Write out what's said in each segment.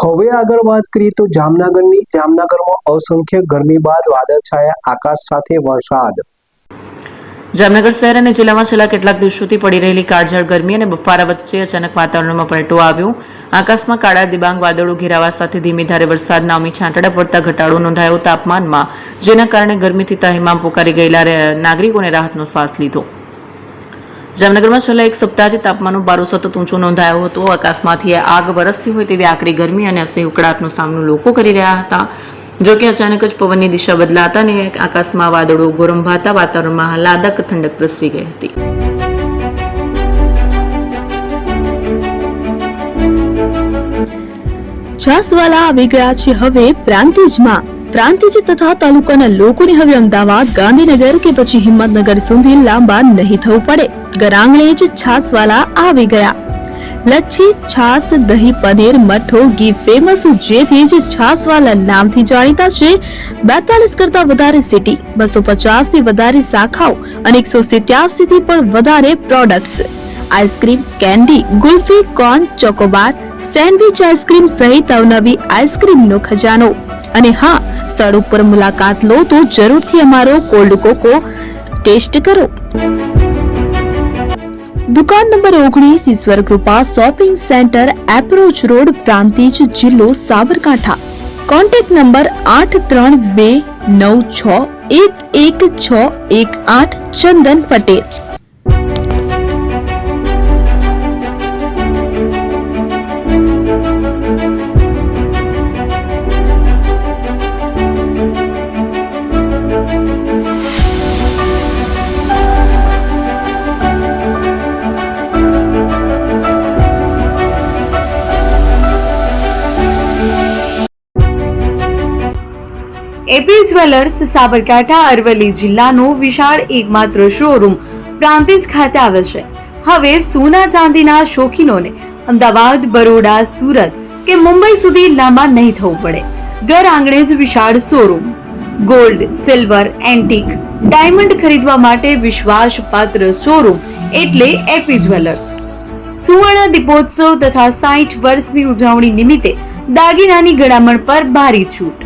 હવે આગળ વાત કરીએ તો જામનગરમાં અસંખ્ય ગરમી બાદ વાદળછાયા આકાશ સાથે વરસાદ। જામનગર શહેર અને જિલ્લામાં છેલ્લા કેટલાક દિવસોથી પડી રહેલી કાળઝાળ ગરમી અને બફારા વચ્ચે અચાનક વાતાવરણમાં પલટો આવ્યો। આકાશમાં કાળા દિબાંગ વાદળો ઘેરાવા સાથે ધીમી ધારે વરસાદના અમી છાંટડા પડતા ઘટાડો નોંધાયો તાપમાનમાં, જેના કારણે ગરમીથી તહેમામ પોકારી ગયેલા નાગરિકોને રાહતનો શ્વાસ લીધો। જામનગરમાં છેલ્લા એક સપ્તાહથી તાપમાનનો પારો સતત ઊંચો નોંધાયો હતો। આકાશમાંથી આગ વરસતી હોય તેવી આકરી ગરમી અને અસહ્ય ઉકળાટનો સામનો લોકો કરી રહ્યા હતા। જો કે અચાનક જ પવનની દિશા બદલાતા અને આકાશમાં વાદળો ગોરંભાતા વાતાવરણમાં આહલાદક ઠંડક પ્રસરી ગઈ હતી। છાસવાલા આવી ગયા છે હવે પ્રાંતિજમાં। પ્રાંતિજ તથા તાલુકાના લોકોને હવે અમદાવાદ, ગાંધીનગર કે પછી હિંમતનગર સુધી લાંબા નહીં થવું પડે। ઘર આંગણે જ છાસવાલા આવી ગયા। લચ્છી, છાસ, દહીં, પનીર, મઠો, ઘી ફેમસ, જેથી જ છાસવાલા નામથી જાણીતા છે। 42 કરતા વધારે સિટી, 250 થી વધારે શાખાઓ અને 187 થી પણ વધારે products. Ice cream, candy, kulfi, corn, Chocobar, sandwich ice cream સહિત અવનવી આઈસ્ક્રીમનો ખજાનો। અને હા, સ્થળ ઉપર મુલાકાત લો તો જરૂરથી અમારો કોલ્ડ કોકો ટેસ્ટ કરો। દુકાન number 19, Ishwar Krupa shopping centre, approach road, Prantij, જિલ્લો Sabarkantha. Contact number 8329611618 Chandan Patel. AP jewellers Sabarkantha Aravalli જિલ્લાનો વિશાળ એકમાત્ર શોરૂમ પ્રાંતિજ ખાતે આવેલ છે। હવે સોના ચાંદીના શોખીનોને અમદાવાદ, બરોડા, સુરત કે મુંબઈ સુધી લાંબા નહીં થવું પડે। ઘર આંગણે જ વિશાળ showroom. Gold, silver, antique, diamond ખરીદવા માટે વિશ્વાસપાત્ર શોરૂમ એટલે એપી જ્વેલર્સ। સુવર્ણ દીપોત્સવ તથા 60 વર્ષની ઉજવણી નિમિત્તે દાગીનાની ગળામણ પર ભારી છૂટ।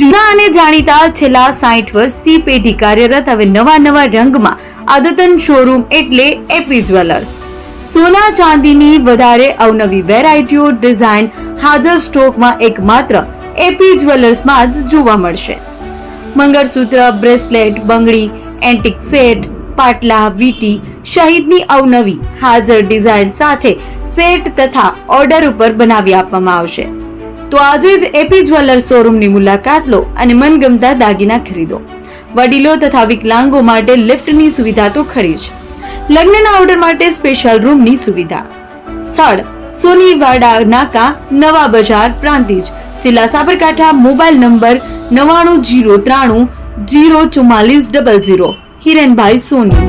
જૂના અને જાણીતા છેલ્લા 60 વર્ષથી પેઢી કાર્યરત હવે નવા રંગમાં અદ્યતન શોરૂમ એટલે એપી જ્વેલર્સ। સોના ચાંદીની વધારે અવનવી વેરાયટીઓ, ડિઝાઇન હાજર સ્ટોકમાં એકમાત્ર એપી જ્વેલર્સમાં જ જોવા મળશે। મંગળસૂત્ર, બ્રેસલેટ, બંગડી, એન્ટિક સેટ, પાટલા, વીટી સહિતની અવનવી હાજર ડિઝાઇન સાથે સેટ તથા ઓર્ડર ઉપર બનાવી આપવામાં આવશે। તો આજે જ એપી જ્વેલર્સ શોરૂમની મુલાકાત લો અને મનગમતા દાગીના ખરીદો। વડીલો તથા વિકલાંગો માટે લિફ્ટની સુવિધા તો ખરી જ, લગ્નના ઓર્ડર માટે સ્પેશિયલ રૂમની સુવિધા। સ્થળ સોનીવાડા નાકા, નવા બજાર, પ્રાંતિજ, જિલ્લા સાબરકાંઠા। Mobile number 9903304400। હિરેનભાઈ સોની।